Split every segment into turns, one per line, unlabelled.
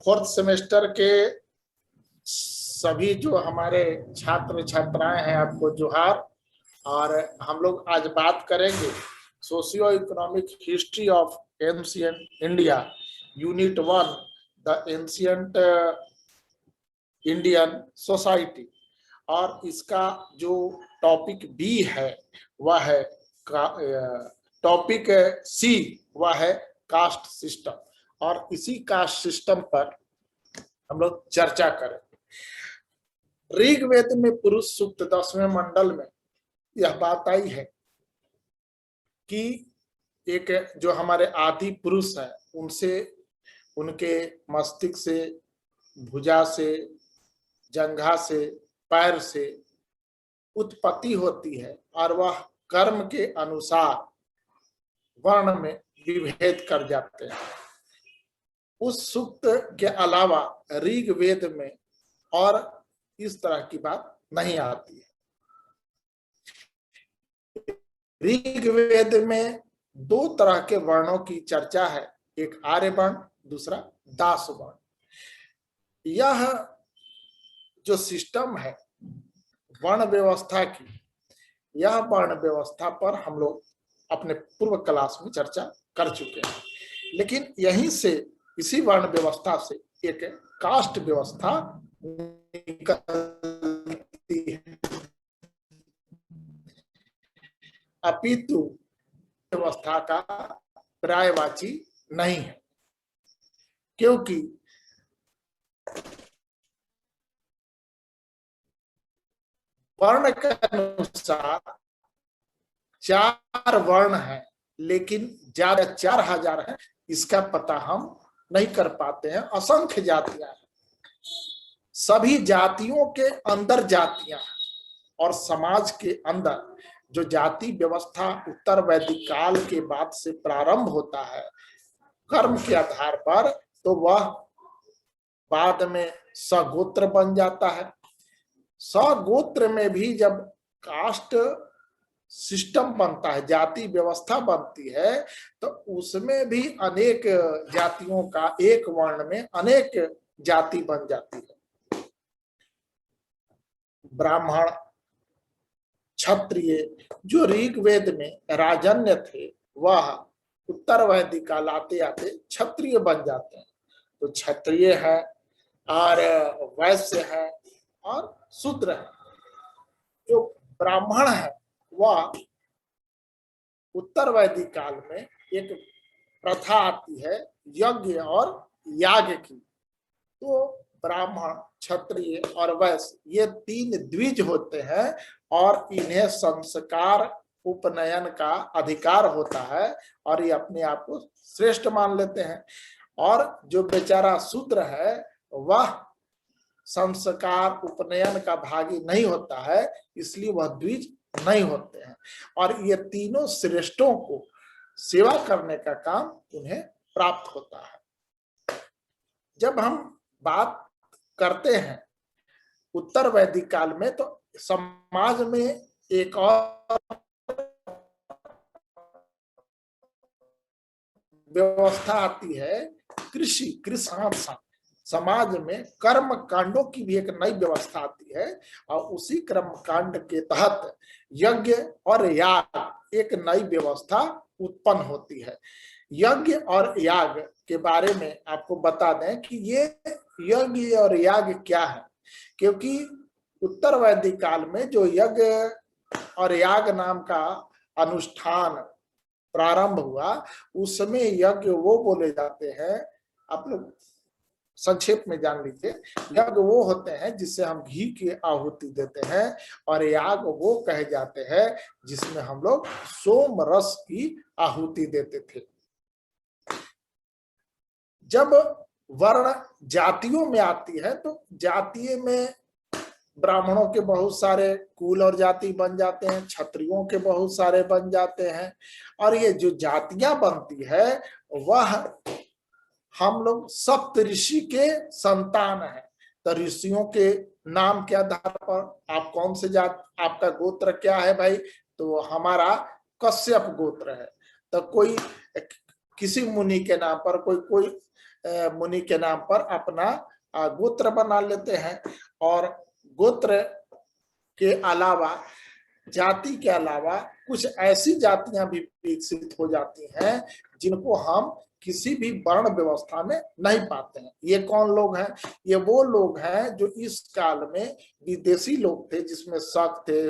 Fourth semester के सभी जो हमारे छात्र छात्राएं हैं, आपको जोहार। और हम लोग आज बात करेंगे socio economic history of ancient India, unit 1, the ancient Indian society. और इसका जो टॉपिक बी है वह है टॉपिक सी, वह है कास्ट सिस्टम। और इसी कास्ट सिस्टम पर हम लोग चर्चा करेंगे। ऋग्वेद में पुरुष सूक्त 10वें मंडल में यह बात आई है कि एक जो हमारे आदि पुरुष है, उनसे, उनके मस्तिष्क से, भुजा से, जंघा से, पैर से उत्पत्ति होती है और वह कर्म के अनुसार वर्ण में विभेद कर जाते हैं। उस सूक्त के अलावा ऋग्वेद में और इस तरह की बात नहीं आती है। ऋग्वेद में 2 तरह के वर्णों की चर्चा है, एक आर्य वर्ण, दूसरा दास वर्ण। यह जो सिस्टम है वर्ण व्यवस्था की, यह वर्ण व्यवस्था पर हम लोग अपने पूर्व क्लास में चर्चा कर चुके हैं। लेकिन यहीं से, इसी वर्ण व्यवस्था से एक कास्ट व्यवस्था निकलती है, अपितु व्यवस्था का पर्यायवाची नहीं है। क्योंकि वर्ण के अनुसार 4 वर्ण है, लेकिन ज्यादा 4000 है, इसका पता हम नहीं कर पाते हैं। असंख्य जातियां हैं, सभी जातियों के अंदर जातियां हैं। और समाज के अंदर जो जाति व्यवस्था उत्तर वैदिक काल के बाद से प्रारंभ होता है कर्म के आधार पर, तो वह बाद में सगोत्र बन जाता है। सगोत्र में भी जब कास्ट सिस्टम बनता है, जाति व्यवस्था बनती है, तो उसमें भी अनेक जातियों का एक वर्ण में अनेक जाति बन जाती है। ब्राह्मण, क्षत्रिय, जो ऋग्वेद में राजन्य थे, वह उत्तर वैदिक काल आते आते क्षत्रिय बन जाते हैं। तो क्षत्रिय है और वैश्य है और शूद्र है। जो ब्राह्मण है वह उत्तर वैदिक काल में एक प्रथा आती है यज्ञ और याग की। तो ब्राह्मण, क्षत्रिय और वैश्य, ये 3 द्विज होते हैं और इन्हें संस्कार उपनयन का अधिकार होता है और ये अपने आप को श्रेष्ठ मान लेते हैं। और जो बेचारा शूद्र है वह संस्कार उपनयन का भागी नहीं होता है, इसलिए वह द्विज नहीं होते हैं। और ये तीनों श्रेष्ठों को सेवा करने का काम उन्हें प्राप्त होता है। जब हम बात करते हैं उत्तर वैदिक काल में, तो समाज में एक और व्यवस्था आती है, कृषि साथ समाज में कर्म कांडों की भी एक नई व्यवस्था आती है। और उसी कर्म कांड के तहत यज्ञ और याग एक नई व्यवस्था उत्पन्न होती है। यज्ञ और याग के बारे में आपको बता दें कि ये यज्ञ और याग क्या है। क्योंकि उत्तर वैदिक काल में जो यज्ञ और याग नाम का अनुष्ठान प्रारंभ हुआ, उसमें यज्ञ वो बोले जाते हैं, आप लोग संक्षेप में जान लीजिए, यज्ञ वो होते हैं जिससे हम घी की आहुति देते हैं, और याग वो कहे जाते हैं जिसमें हम लोग सोम रस की आहुति देते थे। जब वर्ण जातियों में आती है, तो जातीय में ब्राह्मणों के बहुत सारे कुल और जाति बन जाते हैं, क्षत्रियों के बहुत सारे बन जाते हैं। और ये जो जातियां बनती है वह हम लोग सप्त ऋषि के संतान हैं। तो ऋषियों के नाम के आधार पर आप कौन से जात, आपका गोत्र क्या है भाई? तो हमारा कश्यप गोत्र है। तो कोई किसी मुनि के नाम पर, कोई कोई मुनि के नाम पर अपना गोत्र बना लेते हैं। और गोत्र के अलावा, जाति के अलावा कुछ ऐसी जातियां भी विकसित हो जाती हैं जिनको हम किसी भी वर्ण व्यवस्था में नहीं पाते हैं। ये कौन लोग हैं? ये वो लोग हैं जो इस काल में विदेशी लोग थे, जिसमें शक थे,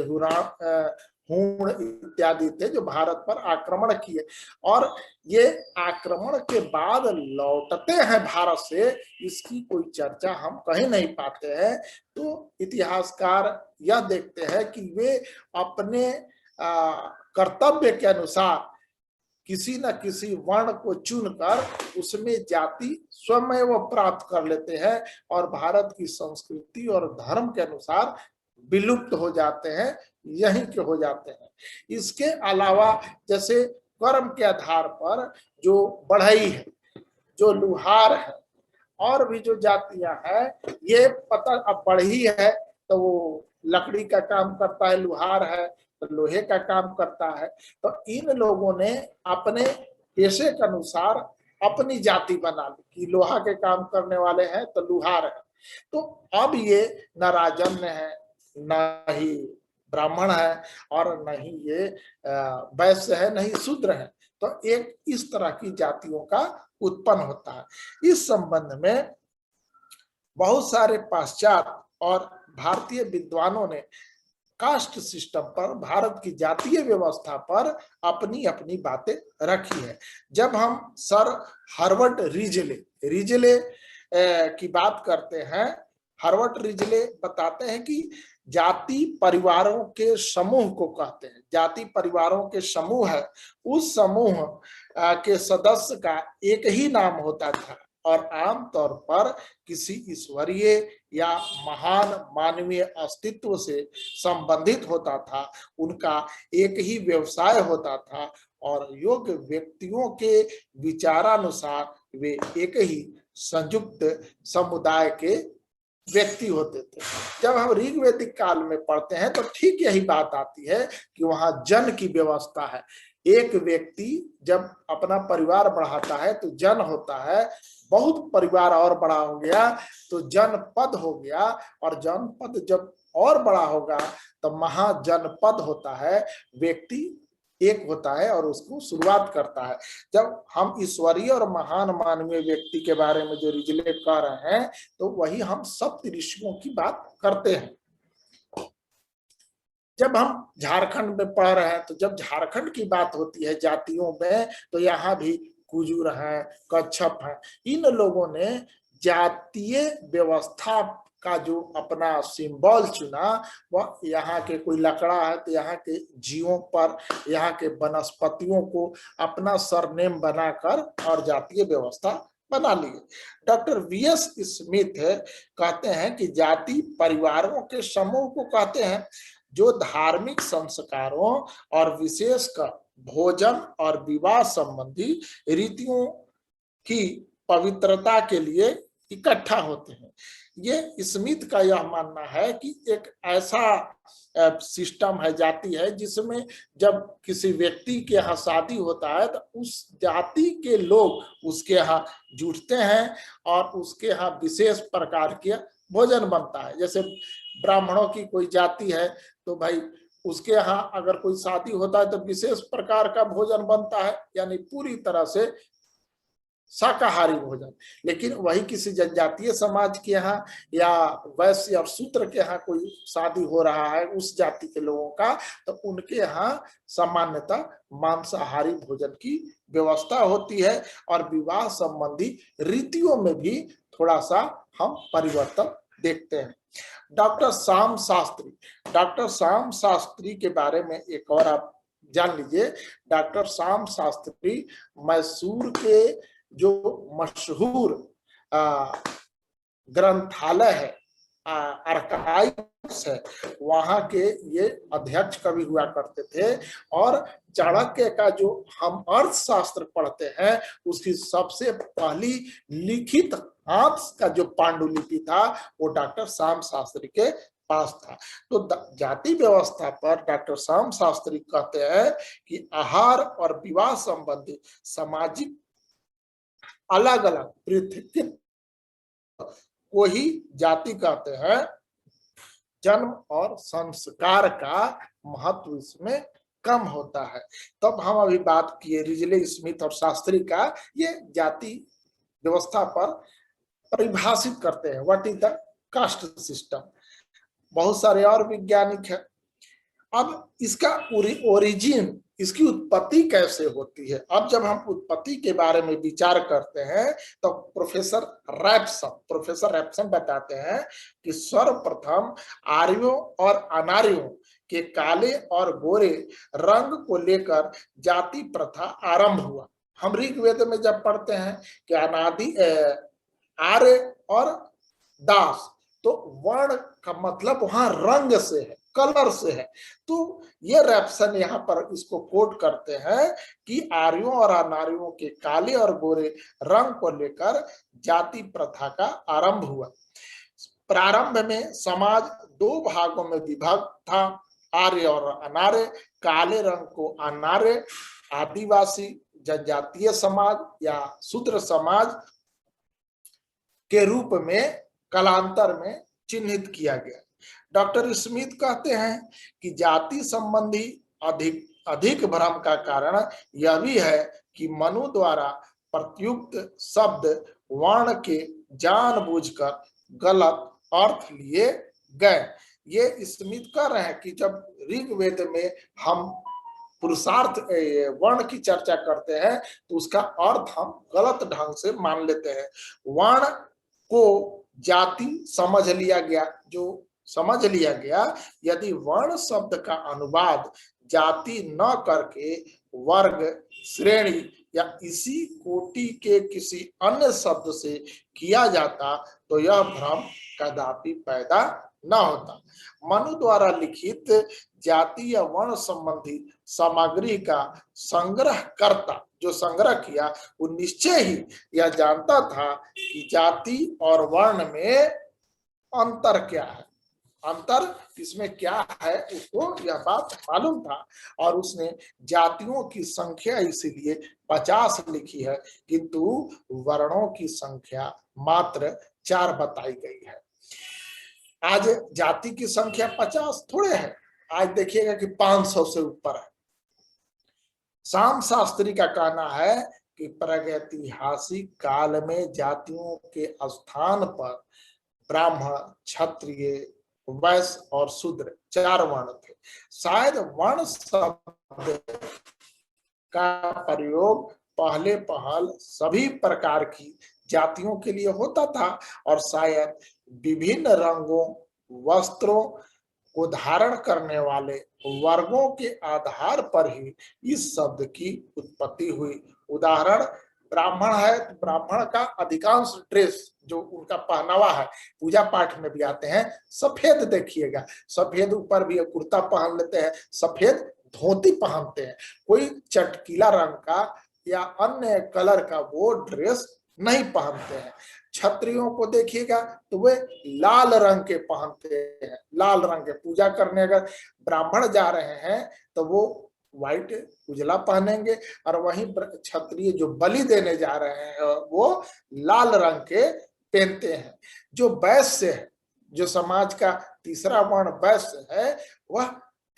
हूण इत्यादि थे, जो भारत पर आक्रमण किए, और ये आक्रमण के बाद लौटते हैं भारत से, इसकी कोई चर्चा हम कहीं नहीं पाते हैं। तो इतिहासकार यह देखते हैं कि वे अपने कर्तव्य के अनुसार किसी न किसी वर्ण को चुनकर उसमें जाति स्वयं वो प्राप्त कर लेते हैं और भारत की संस्कृति और धर्म के अनुसार विलुप्त हो जाते हैं, यहीं के हो जाते हैं। इसके अलावा जैसे कर्म के आधार पर जो बढ़ई है, जो लुहार है, और भी जो जातियां हैं, ये पता, अब बढ़ई है तो वो लकड़ी का काम करता है, लुहार है तो लोहे का काम करता है। तो इन लोगों ने अपने पेशे के अनुसार अपनी जाति बना ली कि लोहा के काम करने वाले हैं तो लुहार है। तो अब ये न राजन्य है, न ही ब्राह्मण है, और न ही ये वैश्य है, न ही शूद्र है। तो एक इस तरह की जातियों का उत्पन्न होता है। इस संबंध में बहुत सारे पाश्चात्य और भारतीय विद्वानों ने कास्ट सिस्टम पर, भारत की जातीय व्यवस्था पर अपनी अपनी बातें रखी है। जब हम सर हर्बर्ट रिजले की बात करते हैं, हर्बर्ट रिजले बताते हैं कि जाति परिवारों के समूह को कहते हैं। जाति परिवारों के समूह है, उस समूह के सदस्य का एक ही नाम होता था और आमतौर पर किसी ईश्वरीय या महान मानवीय अस्तित्व से संबंधित होता था। उनका एक ही व्यवसाय होता था और योग्य व्यक्तियों के विचारानुसार वे एक ही संयुक्त समुदाय के व्यक्ति होते थे। जब हम ऋग्वैदिक काल में पढ़ते हैं तो ठीक यही बात आती है कि वहां जन की व्यवस्था है। एक व्यक्ति जब अपना परिवार बढ़ाता है तो जन होता है, बहुत परिवार और बड़ा हो गया तो जनपद हो गया, और जनपद जब और बड़ा होगा तो महाजनपद होता है। व्यक्ति एक होता है और उसको शुरुआत करता है। जब हम ईश्वरीय और महान मानवीय व्यक्ति के बारे में जो रिजले कह रहे हैं, तो वही हम सप्त ऋषियों की बात करते हैं। जब हम झारखंड में पढ़ रहे हैं तो जब झारखंड की बात होती है जातियों में, तो यहाँ भी कुजूर हैं, कच्छप हैं। इन लोगों ने जातीय व्यवस्था का जो अपना सिंबल चुना, वह यहाँ के कोई लकड़ा है तो यहाँ के जीवों पर, यहाँ के वनस्पतियों को अपना सरनेम बनाकर और जातीय व्यवस्था बना लिए। डॉक्टर वीएस स्मिथ कहते हैं कि जाति परिवारों के समूह को कहते हैं जो धार्मिक संस्कारों और विशेषकर भोजन और विवाह संबंधी रीतियों की पवित्रता के लिए इकट्ठा होते हैं। ये स्मिथ का यह मानना है कि एक ऐसा सिस्टम है, जाति है, जिसमें जब किसी व्यक्ति के यहाँ शादी होता है तो उस जाति के लोग उसके यहाँ जुटते हैं और उसके यहाँ विशेष प्रकार के भोजन बनता है। जैसे ब्राह्मणों की कोई जाति है तो भाई उसके यहाँ अगर कोई शादी होता है तो विशेष प्रकार का भोजन बनता है, यानी पूरी तरह से शाकाहारी भोजन। लेकिन वही किसी जनजातीय समाज के यहाँ या वैश्य और शूद्र के यहाँ कोई शादी हो रहा है उस जाति के लोगों का, तो उनके यहाँ सामान्यतः मांसाहारी भोजन की व्यवस्था होती है और विवाह संबंधी रीतियों में भी थोड़ा सा हम परिवर्तन देखते हैं। डॉक्टर श्याम शास्त्री के बारे में एक और आप जान लीजिए। डॉक्टर श्याम शास्त्री मैसूर के जो मशहूर ग्रंथालय है, आर्काइव्स है, वहां के ये अध्यक्ष कवि हुआ करते थे। और चाणक्य का जो हम अर्थशास्त्र पढ़ते हैं उसकी सबसे पहली लिखित हाथ का जो पांडुलिपि था वो डॉक्टर श्याम शास्त्री के पास था। तो जाति व्यवस्था पर डॉक्टर श्याम शास्त्री कहते हैं कि आहार और विवाह संबंधी सामाजिक अलग अलग पृथक को ही जाति कहते हैं। जन्म और संस्कार का महत्व इसमें कम होता है। तब हम अभी बात किए रिजले, स्मिथ और शास्त्री का, ये जाति व्यवस्था पर परिभाषित करते हैं, what is the caste system. बहुत सारे और वैज्ञानिक हैं। अब इसका ओरिजिन, इसकी उत्पत्ति कैसे होती है, अब जब हम उत्पत्ति के बारे में विचार करते हैं तो प्रोफेसर रैप्सन बताते हैं कि सर्वप्रथम आर्यों और अनार्यों के काले और गोरे रंग को लेकर जाति प्रथा आरंभ हुआ। हम ऋग्वेद में जब पढ़ते हैं कि अनादि आर्य और दास, तो वर्ण का मतलब वहां रंग से है, कलर से है। तो ये रैप्सन यहाँ पर इसको कोट करते हैं कि आर्यों और अनार्यों के काले और गोरे रंग को लेकर जाति प्रथा का आरंभ हुआ। प्रारंभ में समाज दो भागों में विभक्त था, आर्य और अनार्य। काले रंग को अनार्य, आदिवासी जनजातीय समाज या शूद्र समाज के रूप में कालांतर में चिन्हित किया गया। डॉक्टर स्मिथ कहते हैं कि जाति संबंधी अधिक भ्रम का कारण यह भी है कि मनु द्वारा प्रयुक्त शब्द वर्ण के जानबूझकर गलत अर्थ लिए गए। ये स्मिथ कह रहे हैं कि जब ऋग्वेद में हम पुरुषार्थ वर्ण की चर्चा करते हैं तो उसका अर्थ हम गलत ढंग से मान लेते हैं। वर्ण को जाति समझ लिया गया, जो समझ लिया गया यदि वर्ण शब्द का अनुवाद जाति न करके वर्ग, श्रेणी या इसी कोटि के किसी अन्य शब्द से किया जाता तो यह भ्रम कदापि पैदा न होता। मनु द्वारा लिखित जाति या वर्ण संबंधी सामग्री का संग्रह करता, जो संग्रह किया, वो निश्चय ही यह जानता था कि जाति और वर्ण में अंतर क्या है, अंतर इसमें क्या है, उसको यह बात मालूम था। और उसने जातियों की संख्या इसीलिए 50 लिखी है, किंतु वर्णों की संख्या मात्र 4 बताई गई है। आज जाति की संख्या 50 थोड़े है, आज देखिएगा कि 500 से ऊपर है। शाम शास्त्री का कहना है कि प्रागैतिहासिक काल में जातियों के स्थान पर ब्राह्मण, क्षत्रिय, वैश्य और शूद्र 4 वर्ण थे। शायद वर्ण शब्द का प्रयोग पहल सभी प्रकार की जातियों के लिए होता था और शायद विभिन्न रंगों, वस्त्रों को धारण करने वाले वर्गों के आधार पर ही इस शब्द की उत्पत्ति हुई। उदाहरण, ब्राह्मण है तो ब्राह्मण का अधिकांश ड्रेस जो उनका पहनावा है, पूजा पाठ में भी आते हैं सफेद, देखिएगा सफेद ऊपर भी कुर्ता पहन लेते हैं, सफेद धोती पहनते हैं, कोई चटकीला रंग का या अन्य कलर का वो ड्रेस नहीं पहनते हैं। क्षत्रियों को देखिएगा तो वे लाल रंग के पहनते हैं, लाल रंग के। पूजा करने अगर ब्राह्मण जा रहे हैं तो वो व्हाइट उजला पहनेंगे, और वहीं क्षत्रिय जो बलि देने जा रहे हैं वो लाल रंग के पहनते हैं। जो वैश्य है, जो समाज का तीसरा वर्ण वैश्य है, वह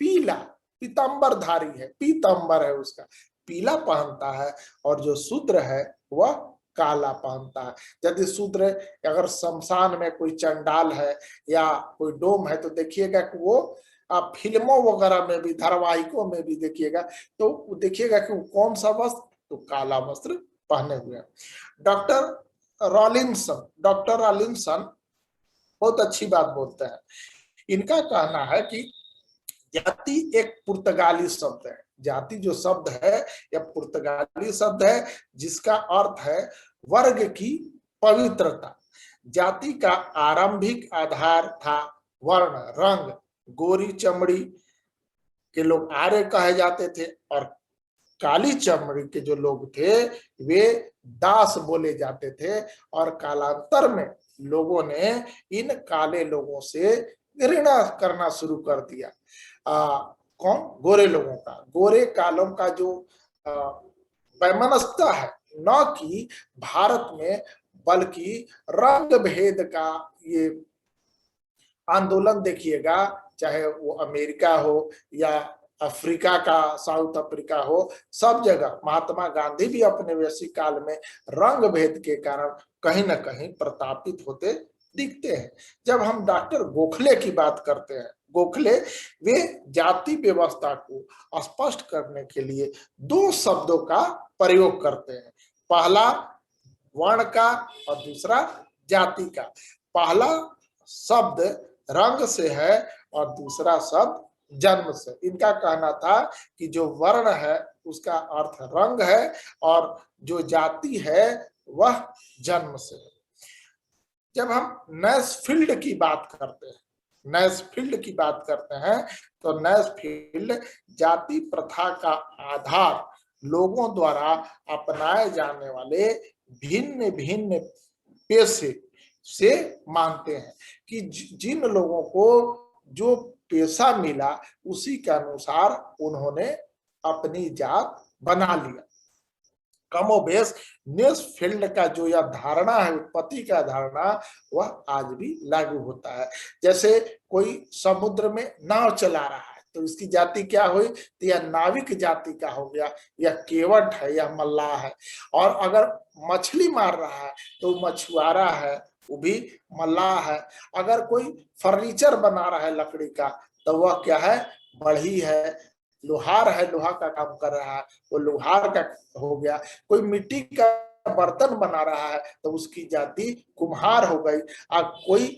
पीला पीतांबरधारी है, पीतांबर है उसका, पीला पहनता है। और जो शूद्र है वह काला पहनता है। यदि शूद्र अगर शमशान में कोई चंडाल है या कोई डोम है तो देखिएगा कि वो आप फिल्मों वगैरह में भी, धारावाहिकों में भी देखिएगा तो देखिएगा कि वो कौन सा वस्त्र, तो काला वस्त्र पहने हुए हैं। डॉक्टर रॉलिंसन बहुत अच्छी बात बोलते हैं। इनका कहना है कि जाति एक पुर्तगाली शब्द है। जाति जो शब्द है यह पुर्तगाली शब्द है जिसका अर्थ है वर्ग की पवित्रता। जाति का आरंभिक आधार था वर्ण, रंग। गोरी चमड़ी के लोग आर्य कहे जाते थे और काली चमड़ी के जो लोग थे वे दास बोले जाते थे। और कालांतर में लोगों ने इन काले लोगों से घृणा करना शुरू कर दिया। कौन? गोरे लोगों का। गोरे कालों का जो वैमनस्यता है न कि भारत में, बल्कि रंग भेद का ये आंदोलन देखिएगा, चाहे वो अमेरिका हो या अफ्रीका का, साउथ अफ्रीका हो, सब जगह महात्मा गांधी भी अपने वैश्विक काल में रंग भेद के कारण कहीं ना कहीं प्रतापित होते दिखते हैं। जब हम डॉक्टर गोखले की बात करते हैं, गोखले वे जाति व्यवस्था को स्पष्ट करने के लिए दो शब्दों का प्रयोग करते हैं, पहला वर्ण का और दूसरा जाति का। पहला शब्द रंग से है और दूसरा शब्द जन्म से। इनका कहना था कि जो वर्ण है उसका अर्थ रंग है और जो जाति है वह जन्म से। जब हम नैसफील्ड की बात करते हैं, नैसफील्ड की बात करते हैं, तो नैसफील्ड जाति प्रथा का आधार लोगों द्वारा अपनाए जाने वाले भिन्न भिन्न पेशे से मानते हैं कि जिन लोगों को जो पेशा मिला उसी के अनुसार उन्होंने अपनी जात बना लिया। कमोबेश नेसफील्ड का जो यह धारणा है, उत्पत्ति का धारणा, वह आज भी लागू होता है। जैसे कोई समुद्र में नाव चला रहा है तो इसकी जाति क्या हुई, तो यह नाविक जाति का हो गया, यह केवट है, यह मल्लाह है। और अगर मछली मार रहा है तो मछुआरा है, वो भी मल्लाह है। अगर कोई फर्नीचर बना रहा है लकड़ी का तो वह क्या है, बढ़ई है। लोहार है, लोहा का काम कर रहा है, वो लोहार का हो गया। कोई मिट्टी का बर्तन बना रहा है तो उसकी जाति कुम्हार हो गई। कोई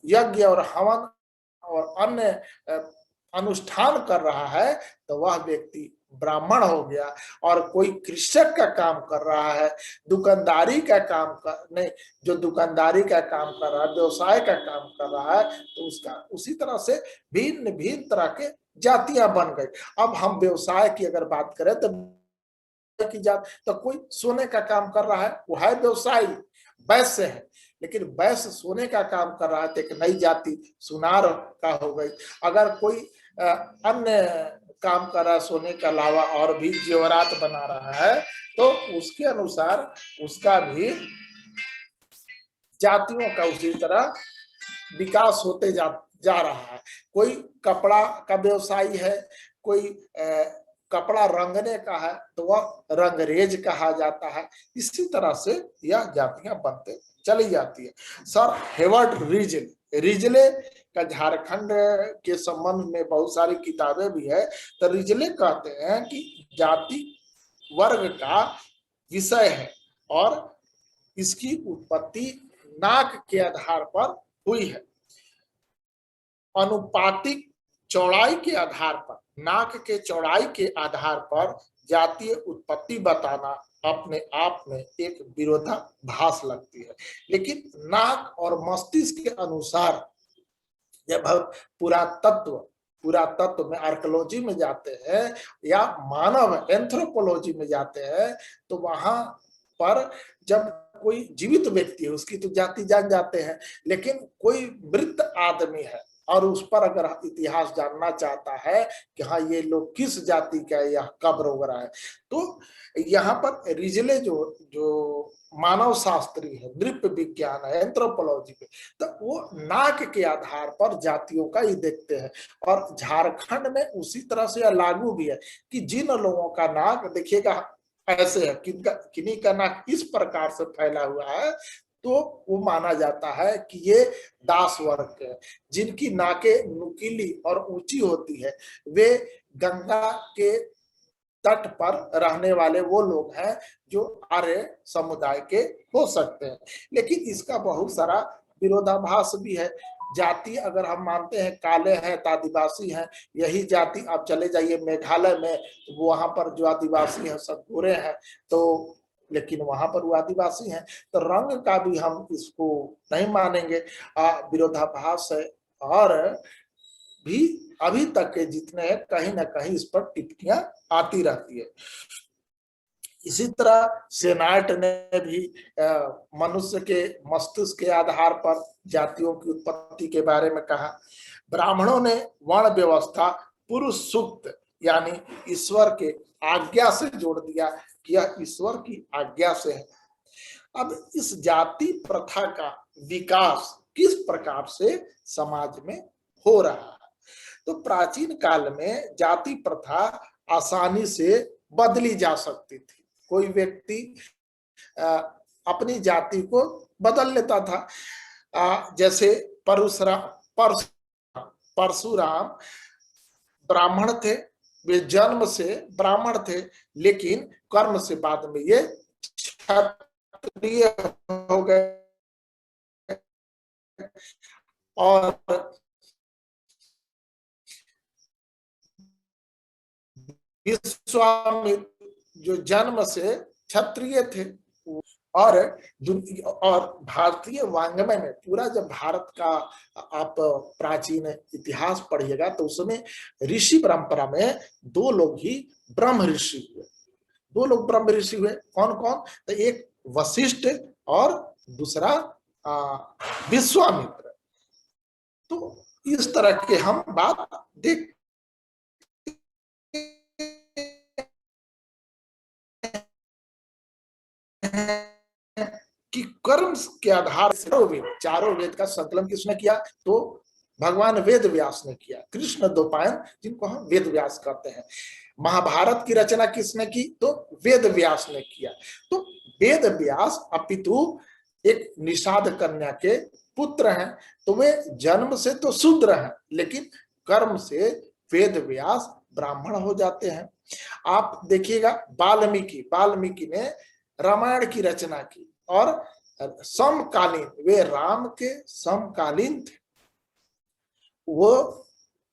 यज्ञ और हवन और अन्य अनुष्ठान कर रहा है तो वह व्यक्ति ब्राह्मण हो गया। और कोई कृषक का काम कर रहा है, दुकानदारी का काम कर नहीं, जो दुकानदारी का काम कर रहा है, व्यवसाय का काम कर रहा है, तो उसका उसी तरह से भिन्न भिन्न तरह के जातियां बन गई। अब हम व्यवसाय की अगर बात करें तो की जात, तो कोई सोने का काम कर रहा है, वो है व्यवसायी, वैश्य है। लेकिन वैश्य सोने का काम कर रहा है तो एक नई जाति सुनार का हो गई। अगर कोई अन्य काम कर रहा है सोने के अलावा और भी जेवरात बना रहा है तो उसके अनुसार उसका भी जातियों का उसी तरह विकास होते जा रहा है। कोई कपड़ा का व्यवसायी है, कोई कपड़ा रंगने का है तो वह रंगरेज कहा जाता है। इसी तरह से यह जातियां बनते चली जाती है। सर हेवर्ड रिजले का झारखंड के संबंध में बहुत सारी किताबें भी है। तो रिजले कहते हैं कि जाति वर्ग का विषय है और इसकी उत्पत्ति नाक के आधार पर हुई है। अनुपातिक चौड़ाई के आधार पर, नाक के चौड़ाई के आधार पर जातीय उत्पत्ति बताना अपने आप में एक विरोधाभास लगती है। लेकिन नाक और मस्तिष्क के अनुसार जब हम पुरातत्व में, आर्कियोलॉजी में जाते हैं या मानव एंथ्रोपोलॉजी में जाते हैं तो वहां पर जब कोई जीवित व्यक्ति है उसकी तो जाति जान जाते हैं। लेकिन कोई मृत आदमी है और उस पर अगर इतिहास जानना चाहता है कि हाँ ये लोग किस जाति का है या कब वगैरह है, तो यहाँ पर रिजले जो मानव शास्त्री है, नृप विज्ञान है, एंथ्रोपोलॉजी पे, तो वो नाक के आधार पर जातियों का ही देखते हैं। और झारखंड में उसी तरह से लागू भी है कि जिन लोगों का नाक देखिएगा ऐसे है, किन्हीं का नाक इस प्रकार से फैला हुआ है तो वो माना जाता है कि ये दास वर्ग है। जिनकी नाकें नुकीली और ऊंची होती है वे गंगा के तट पर रहने वाले वो लोग हैं जो आर्य समुदाय के हो सकते हैं। लेकिन इसका बहुत सारा विरोधाभास भी है। जाति अगर हम मानते हैं काले हैं तो आदिवासी हैं, यही जाति आप चले जाइए मेघालय में, तो वहां पर जो आदिवासी हैं सब गोरे हैं, तो लेकिन वहां पर वो आदिवासी हैं। तो रंग का भी हम इसको नहीं मानेंगे, विरोधाभास है। और भी अभी तक के जितने हैं कहीं ना कहीं इस पर टिप्पणियां आती रहती है। इसी तरह सेनाट ने भी मनुष्य के मस्तिष्क के आधार पर जातियों की उत्पत्ति के बारे में कहा। ब्राह्मणों ने वर्ण व्यवस्था पुरुष सूक्त यानी ईश्वर के आज्ञा से जोड़ दिया यह ईश्वर की आज्ञा से है। अब इस जाति प्रथा का विकास किस प्रकार से समाज में हो रहा है? तो प्राचीन काल में जाति प्रथा आसानी से बदली जा सकती थी। कोई व्यक्ति अपनी जाति को बदल लेता था। जैसे परशुराम ब्राह्मण थे, वे जन्म से ब्राह्मण थे, लेकिन कर्म से बाद में ये क्षत्रिय हो गए। और विश्वामित्र जो जन्म से क्षत्रिय थे। और भारतीय वाङ्मय में पूरा जब भारत का आप प्राचीन इतिहास पढ़िएगा तो उसमें ऋषि परंपरा में दो लोग ही ब्रह्म ऋषि हुए। दो लोग ब्रह्म ऋषि हुए, कौन कौन? तो एक वशिष्ठ और दूसरा विश्वामित्र। तो इस तरह के हम बात देख कि कर्म के आधार से चारों वेद का संकलन किसने किया? तो भगवान वेद व्यास ने किया। कृष्ण द्वैपायन जिनको हम वेद व्यास कहते हैं। महाभारत की रचना किसने की? तो वेद व्यास ने किया। तो वेद व्यास अपितु एक निषाद कन्या के पुत्र हैं, तो वे जन्म से तो शूद्र हैं, लेकिन कर्म से वेद व्यास ब्राह्मण हो जाते हैं। आप देखिएगा वाल्मीकि ने रामायण की रचना की और समकालीन, वे राम के समकालीन थे। वो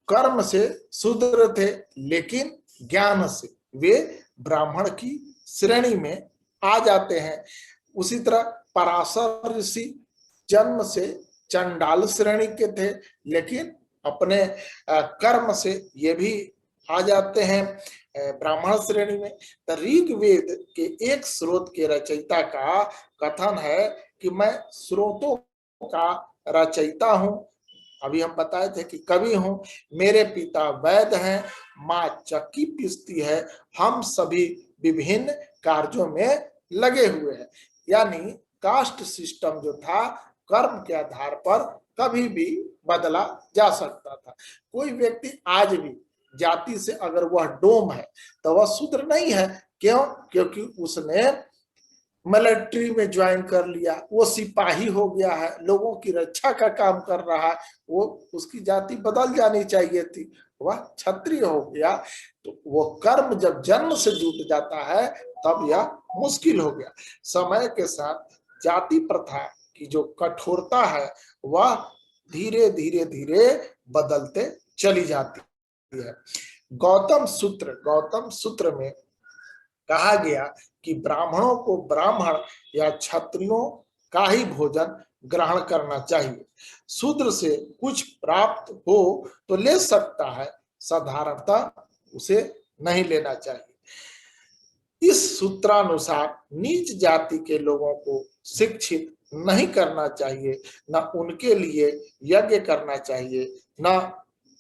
कर्म से शूद्र थे, लेकिन ज्ञान से वे ब्राह्मण की श्रेणी में आ जाते हैं। उसी तरह पराशर ऋषि जन्म से चंडाल श्रेणी के थे, लेकिन अपने कर्म से ये भी आ जाते हैं ब्राह्मण श्रेणी में। तो ऋग्वेद के एक स्रोत के रचयिता का कथन है कि मैं स्रोतों का रचयिता हूं। अभी हम बताए थे कि कवि हूं, मेरे पिता वैद हैं, माँ चक्की पीसती है, हम सभी विभिन्न कार्यों में लगे हुए हैं। यानी कास्ट सिस्टम जो था कर्म के आधार पर कभी भी बदला जा सकता था। कोई व्यक्ति आज भी जाति से अगर वह डोम है तो वह शूद्र नहीं है। क्यों? क्योंकि उसने मिलिट्री में ज्वाइन कर लिया, वो सिपाही हो गया है, लोगों की रक्षा का काम कर रहा है, वो उसकी जाति बदल जानी चाहिए थी, वह क्षत्रिय हो गया। तो वो कर्म जब जन्म से जुट जाता है तब यह मुश्किल हो गया। समय के साथ जाति प्रथा की जो कठोरता है वह धीरे धीरे धीरे बदलते चली जाती है। गौतम सूत्र में कहा गया कि ब्राह्मणों को ब्राह्मण या क्षत्रियों का ही भोजन ग्रहण करना चाहिए। शूद्र से कुछ प्राप्त हो तो ले सकता है, साधारणतः उसे नहीं लेना चाहिए। इस सूत्रानुसार नीच जाति के लोगों को शिक्षित नहीं करना चाहिए, न उनके लिए यज्ञ करना चाहिए, न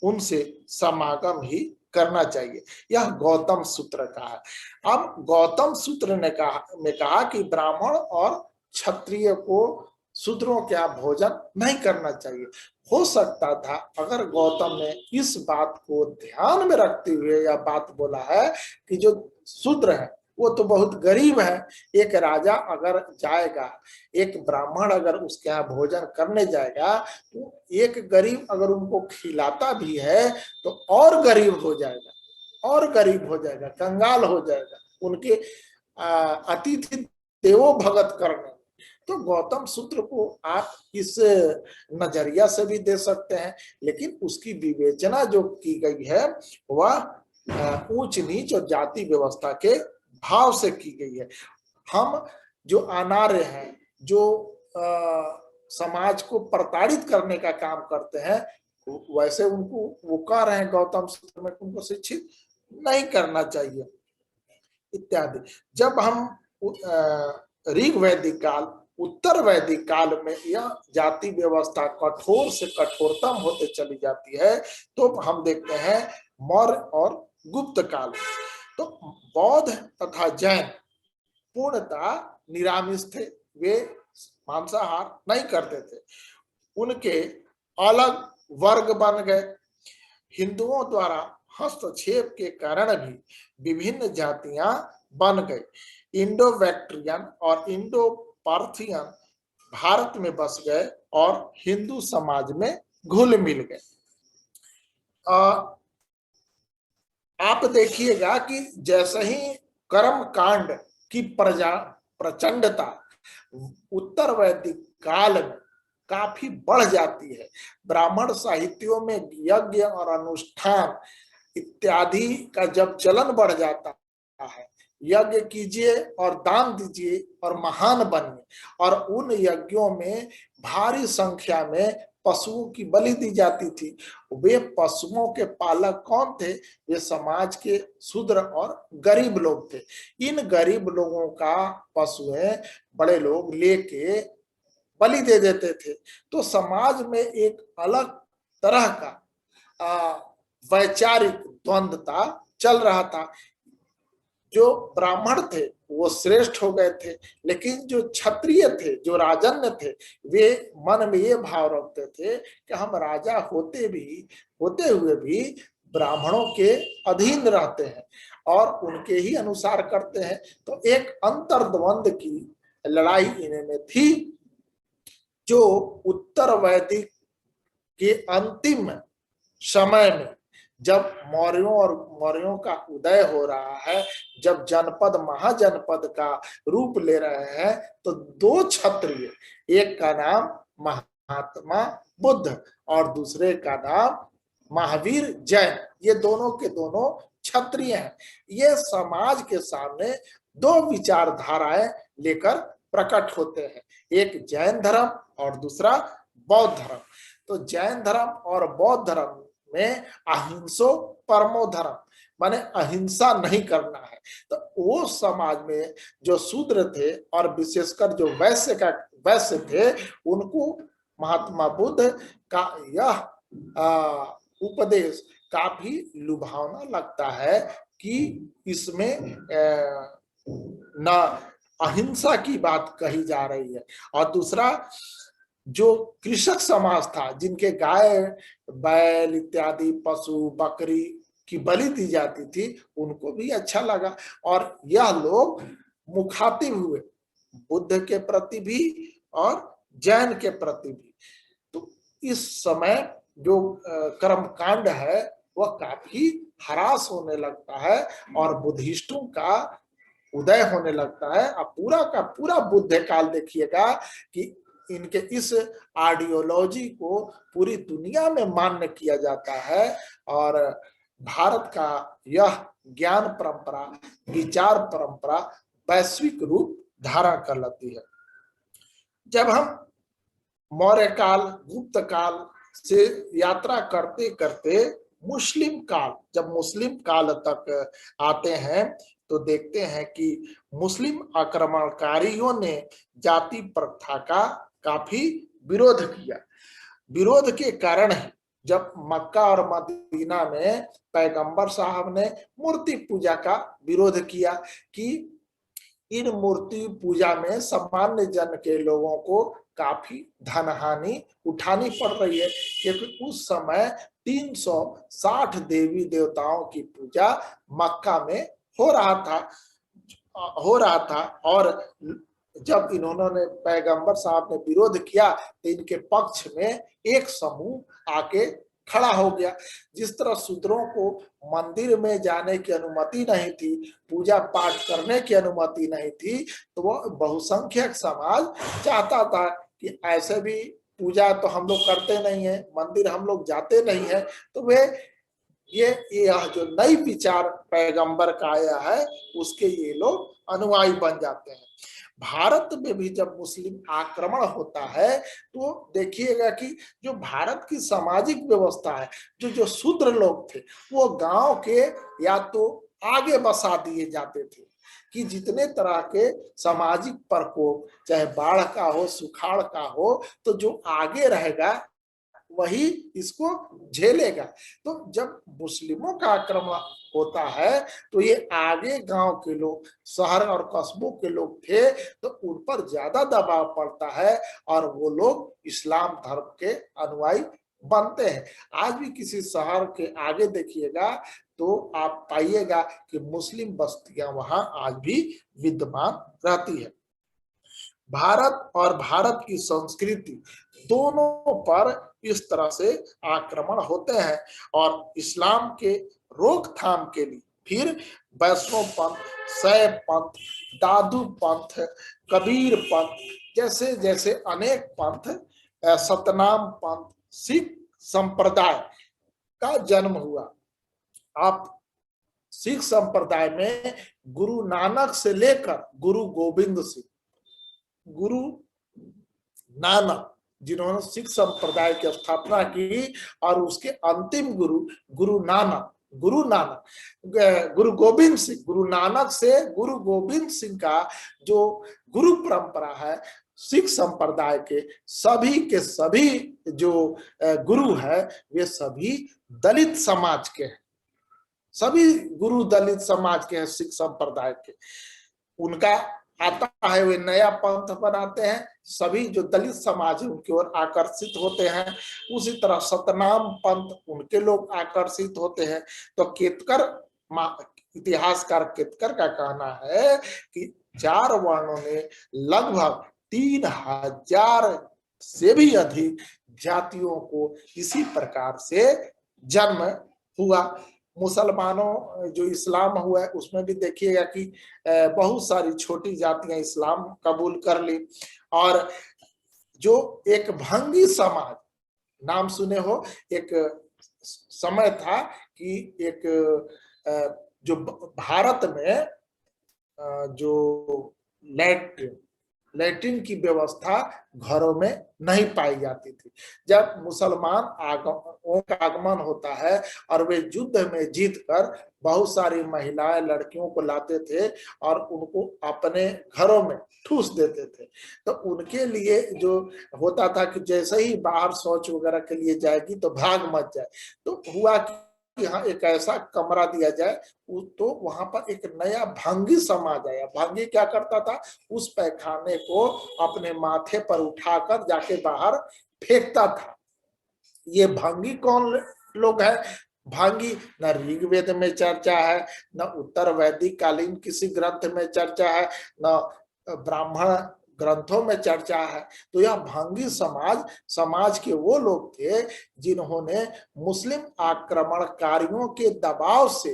उनसे समागम ही करना चाहिए। यह गौतम सूत्र का है। अब गौतम सूत्र ने कहा कि ब्राह्मण और क्षत्रिय को शूद्रों का भोजन नहीं करना चाहिए। हो सकता था अगर गौतम ने इस बात को ध्यान में रखते हुए यह बात बोला है कि जो शूद्र है वो तो बहुत गरीब है, एक राजा अगर जाएगा, एक ब्राह्मण अगर उसके यहाँ भोजन करने जाएगा तो एक गरीब अगर उनको खिलाता भी है तो और गरीब हो जाएगा, और गरीब हो जाएगा, कंगाल हो जाएगा उनके अतिथि देवो भगत करने। तो गौतम सूत्र को आप इस नजरिया से भी दे सकते हैं, लेकिन उसकी विवेचना जो की गई है वह ऊंच नीच और जाति व्यवस्था के भाव से की गई है। हम जो अनार्य हैं, जो समाज को प्रताड़ित करने का काम करते हैं, वैसे उनको वो कह रहे हैं गौतम सूत्र में उनको शिक्षित नहीं करना चाहिए इत्यादि। जब हम ऋग वैदिक काल उत्तर वैदिक काल में यह जाति व्यवस्था कठोर से कठोरतम होते चली जाती है, तो हम देखते हैं मौर्य और गुप्त काल। तो बौद्ध तथा जैन पूर्णतः निरामिष थे, वे मांसाहार नहीं करते थे। उनके अलग वर्ग बन गए। हिंदुओं द्वारा हस्तक्षेप के कारण भी विभिन्न जातियां बन गई। इंडो बैक्ट्रियन और इंडो पार्थियन भारत में बस गए और हिंदू समाज में घुल मिल गए। आप देखिएगा कि जैसे ही कर्म कांड की प्रचंडता उत्तर वैदिक काल में काफी बढ़ जाती है, ब्राह्मण साहित्यों में यज्ञ और अनुष्ठान इत्यादि का जब चलन बढ़ जाता है, यज्ञ कीजिए और दान दीजिए और महान बनिए, और उन यज्ञों में भारी संख्या में पशुओं की बलि दी जाती थी। वे पशुओं के पालक कौन थे? वे समाज के शूद्र और गरीब लोग थे। इन गरीब लोगों का पशुएं बड़े लोग लेके बलि दे देते थे। तो समाज में एक अलग तरह का वैचारिक द्वंद्वता चल रहा था। जो ब्राह्मण थे वो श्रेष्ठ हो गए थे, लेकिन जो क्षत्रिय थे, जो राजन्य थे, वे मन में ये भाव रखते थे कि हम राजा होते हुए भी ब्राह्मणों के अधीन रहते हैं और उनके ही अनुसार करते हैं। तो एक अंतर्द्वंद की लड़ाई इनमें थी, जो उत्तर वैदिक के अंतिम समय में जब मौर्यों का उदय हो रहा है, जब जनपद महाजनपद का रूप ले रहे हैं, तो दो क्षत्रिय, एक का नाम महात्मा बुद्ध और दूसरे का नाम महावीर जैन, ये दोनों के दोनों क्षत्रिय हैं। ये समाज के सामने दो विचारधाराएं लेकर प्रकट होते हैं, एक जैन धर्म और दूसरा बौद्ध धर्म। तो जैन धर्म और बौद्ध धर्म में अहिंसो परमो धर्म, माने अहिंसा नहीं करना है। तो वो समाज में जो शूद्र थे और विशेषकर जो वैश्य थे, उनको महात्मा बुद्ध का यह उपदेश काफी लुभावना लगता है कि इसमें न अहिंसा की बात कही जा रही है, और दूसरा जो कृषक समाज था, जिनके गाय बैल इत्यादि पशु बकरी की बलि दी जाती थी, उनको भी अच्छा लगा। और यह लोग मुखातिब हुए बुद्ध के प्रति भी और जैन के प्रति भी। तो इस समय जो कर्मकांड है वह काफी हरास होने लगता है और बुद्धिस्टों का उदय होने लगता है। अब पूरा का पूरा बुद्ध काल देखिएगा कि इनके इस आइडियोलॉजी को पूरी दुनिया में मान्य किया जाता है, और भारत का यह ज्ञान परंपरा, विचार परंपरा वैश्विक रूप धारण कर लेती है। जब हम मौर्य काल, गुप्त काल से यात्रा करते करते मुस्लिम काल, जब मुस्लिम काल तक आते हैं, तो देखते हैं कि मुस्लिम आक्रमणकारियों ने जाति प्रथा का काफी विरोध किया। विरोध के कारण ही जब मक्का और मदीना में पैगंबर साहब ने मूर्ति पूजा का विरोध किया कि इन मूर्ति पूजा में सामान्य जन के लोगों को काफी धन हानि उठानी पड़ रही है, क्योंकि उस समय 360 देवी देवताओं की पूजा मक्का में हो रहा था। और जब इन्होंने पैगंबर साहब ने विरोध किया, तो इनके पक्ष में एक समूह आके खड़ा हो गया। जिस तरह शूद्रों को मंदिर में जाने की अनुमति नहीं थी, पूजा पाठ करने की अनुमति नहीं थी, तो वह बहुसंख्यक समाज चाहता था कि ऐसे भी पूजा तो हम लोग करते नहीं है, मंदिर हम लोग जाते नहीं है, तो वे यह जो नई विचार पैगंबर का आया है उसके ये लोग अनुयायी बन जाते हैं। भारत में भी जब मुस्लिम आक्रमण होता है, तो देखिएगा कि जो भारत की सामाजिक व्यवस्था है, जो शूद्र लोग थे वो गांव के या तो आगे बसा दिए जाते थे कि जितने तरह के सामाजिक प्रकोप, चाहे बाढ़ का हो, सुखाड़ का हो, तो जो आगे रहेगा वही इसको झेलेगा। तो जब मुस्लिमों का आक्रमण होता है तो ये आगे गांव के लोग, शहर और कस्बों के लोग थे, तो उन पर ज्यादा दबाव पड़ता है और वो लोग इस्लाम धर्म के अनुयायी बनते हैं। आज भी किसी शहर के आगे देखिएगा तो आप पाइएगा कि मुस्लिम बस्तियां वहां आज भी विद्यमान रहती है। भारत और भारत की संस्कृति दोनों पर इस तरह से आक्रमण होते हैं और इस्लाम के रोकथाम के लिए फिर वैष्णव पंथ, शैव पंथ, दादू पंथ, कबीर पंथ जैसे जैसे अनेक पंथ, सतनाम पंथ, सिख संप्रदाय का जन्म हुआ। आप सिख संप्रदाय में गुरु नानक से लेकर गुरु गोविंद सिंह, गुरु नानक जिन्होंने सिख संप्रदाय की स्थापना की, और उसके अंतिम गुरु गुरु नानक, गुरु गोविंद सिंह, गुरु नानक से गुरु गोविंद सिंह का जो गुरु परंपरा है, सिख संप्रदाय के सभी जो गुरु है वे सभी दलित समाज के हैं। सभी गुरु दलित समाज के हैं, सिख संप्रदाय के। उनका आता है, वे नया पंथ बनाते हैं, सभी जो दलित समाज है उनकी ओर आकर्षित होते हैं। उसी तरह सतनाम पंथ, उनके लोग आकर्षित होते हैं। तो केतकर, इतिहासकार केतकर का कहना है कि 4 वर्णों ने लगभग 3000 से भी अधिक जातियों को इसी प्रकार से जन्म हुआ। मुसलमानों जो इस्लाम हुआ है उसमें भी देखिएगा कि बहुत सारी छोटी जातियां इस्लाम कबूल कर ली। और जो एक भंगी समाज, नाम सुने हो, एक समय था कि एक जो भारत में जो लैट्रिन की व्यवस्था घरों में नहीं पाई जाती थी। जब मुसलमान का आगमन होता है और वे युद्ध में जीतकर बहुत सारी महिलाएं, लड़कियों को लाते थे और उनको अपने घरों में ठूस देते थे, तो उनके लिए जो होता था कि जैसे ही बाहर शौच वगैरह के लिए जाएगी तो भाग मत जाए। तो हुआ कि यहाँ एक ऐसा कमरा दिया जाए, तो वहां पर एक नया भांगी समाज आया। भांगी क्या करता था, उस पैखाने को अपने माथे पर उठाकर जाके बाहर फेंकता था। ये भांगी कौन लोग हैं? भांगी न ऋग्वेद में चर्चा है, न उत्तर वैदिक कालीन किसी ग्रंथ में चर्चा है, न ब्राह्मण ग्रंथों में चर्चा है। तो यह भांगी समाज के वो लोग थे जिन्होंने मुस्लिम आक्रमणकारियों के दबाव से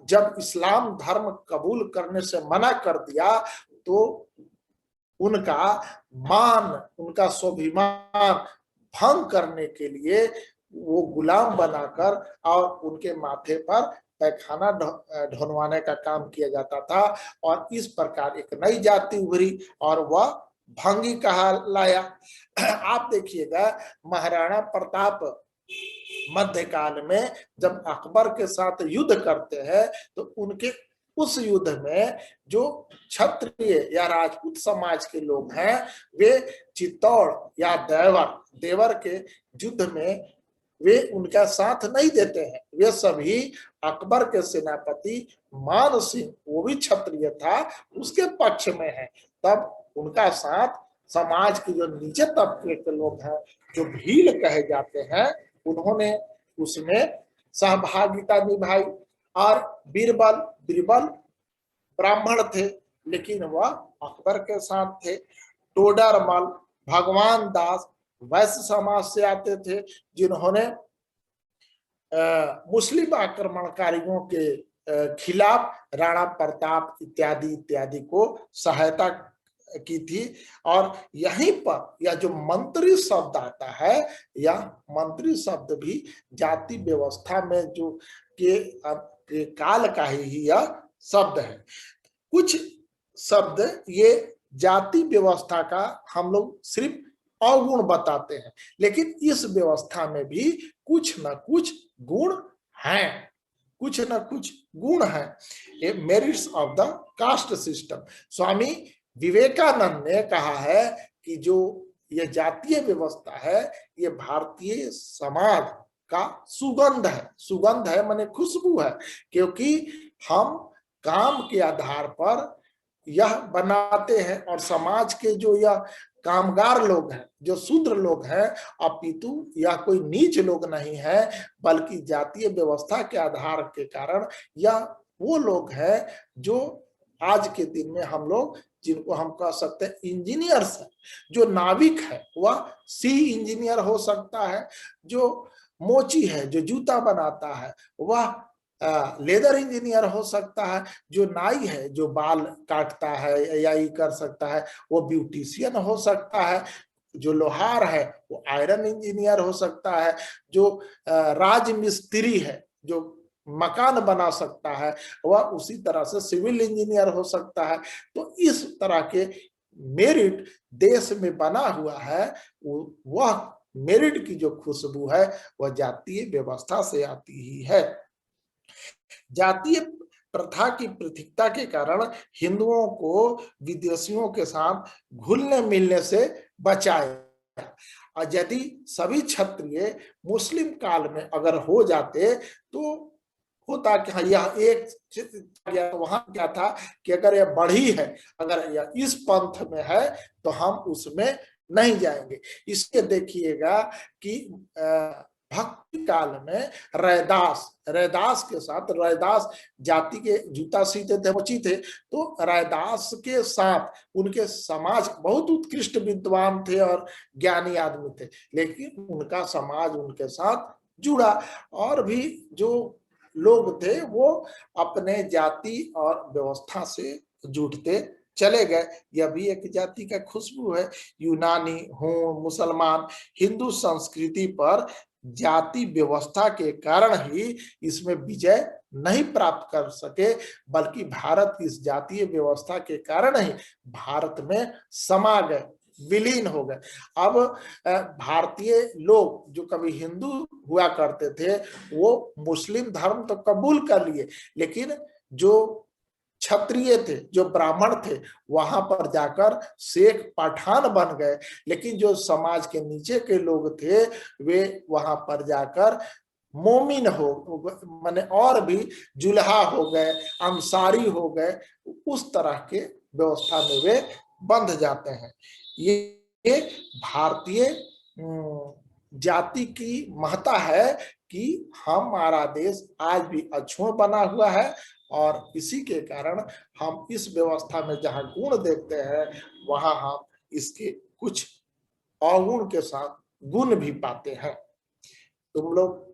जब इस्लाम धर्म कबूल करने से मना कर दिया तो उनका मान, उनका स्वाभिमान भंग करने के लिए वो गुलाम बनाकर और उनके माथे पर पैखाना ढोनवाने का काम किया जाता था। और इस प्रकार एक नई जाति उभरी और वह भंगी कहलाया। आप देखिएगा महाराणा प्रताप मध्यकाल में जब अकबर के साथ युद्ध करते हैं तो उनके उस युद्ध में जो क्षत्रिय या राजपूत समाज के लोग हैं वे चित्तौड़ या देवर के युद्ध में वे उनका साथ नहीं देते हैं। वे सभी अकबर के सेनापति मान सिंह, वो भी क्षत्रिय था, उसके पक्ष में है। तब उनका साथ समाज के जो नीचे तबके के लोग हैं, जो भील कहे जाते हैं, उन्होंने उसमें सहभागिता निभाई। और बीरबल ब्राह्मण थे लेकिन वह अकबर के साथ थे। टोडरमल, भगवान दास वैश्य समाज से आते थे जिन्होंने मुस्लिम आक्रमणकारियों के खिलाफ राणा प्रताप इत्यादि को सहायता की थी। और यहीं पर यह जो मंत्री शब्द आता है, यह मंत्री शब्द भी जाति व्यवस्था में जो के काल का ही यह शब्द है। कुछ शब्द ये जाति व्यवस्था का हम लोग सिर्फ अवगुण बताते हैं, लेकिन इस व्यवस्था में भी कुछ न कुछ गुण हैं, कुछ न कुछ गुण हैं। ये merits of the caste system. Swami Vivekananda ने कहा है कि जो ये जातीय व्यवस्था है, ये भारतीय समाज का सुगंध है। सुगंध है माने खुशबू है, क्योंकि हम काम के आधार पर यह बनाते हैं और समाज के जो यह कामगार लोग हैं, जो शूद्र लोग हैं, अपितु यह कोई नीच लोग नहीं है, बल्कि जातीय व्यवस्था के आधार के कारण यह वो लोग हैं जो आज के दिन में हम लोग जिनको हम कह सकते हैं इंजीनियर्स हैं। जो नाविक है वह सी इंजीनियर हो सकता है, जो मोची है जो जूता बनाता है वह लेदर इंजीनियर हो सकता है, जो नाई है जो बाल काटता है या ये कर सकता है वो ब्यूटिशियन हो सकता है, जो लोहार है वो आयरन इंजीनियर हो सकता है, जो राज मिस्त्री है जो मकान बना सकता है वह उसी तरह से सिविल इंजीनियर हो सकता है। तो इस तरह के मेरिट देश में बना हुआ है, वह मेरिट की जो खुशबू है वह जातीय व्यवस्था से आती ही है। जातीय प्रथा की पृथकता के कारण हिंदुओं को विदेशियों के साथ घुलने मिलने से बचाया। और यदि सभी क्षत्रिय मुस्लिम काल में अगर हो जाते तो होता कि हाँ यह एक गया, तो वहां क्या था कि अगर यह बढ़ी है, अगर यह इस पंथ में है तो हम उसमें नहीं जाएंगे। इसके देखिएगा कि भक्ति काल में रैदास के साथ, रैदास जाति के जूता सीते थे, मोची थे, तो रैदास के साथ उनके समाज बहुत उत्कृष्ट विद्वान थे और ज्ञानी आदमी थे, लेकिन उनका समाज उनके साथ जुड़ा और भी जो लोग थे वो अपने जाति और व्यवस्था से जुटते चले गए। यह भी एक जाति का खुशबू है। यूनानी हो, मुसलमान, हिंदू संस्कृति पर जाति व्यवस्था के कारण ही इसमें विजय नहीं प्राप्त कर सके, बल्कि भारत इस जातीय व्यवस्था के कारण ही भारत में समा गए, विलीन हो गए। अब भारतीय लोग जो कभी हिंदू हुआ करते थे वो मुस्लिम धर्म तो कबूल कर लिए, लेकिन जो क्षत्रिय थे, जो ब्राह्मण थे, वहां पर जाकर शेख पठान बन गए। लेकिन जो समाज के नीचे के लोग थे वे वहां पर जाकर मोमिन हो माने और भी जुल्हा हो गए, अंसारी हो गए, उस तरह के व्यवस्था में वे बंध जाते हैं। ये भारतीय जाति की महत्ता है कि हमारा देश आज भी अछूत बना हुआ है और इसी के कारण हम इस व्यवस्था में जहां गुण देखते हैं वहां हम इसके कुछ अवगुण के साथ गुण भी पाते हैं। तुम लोग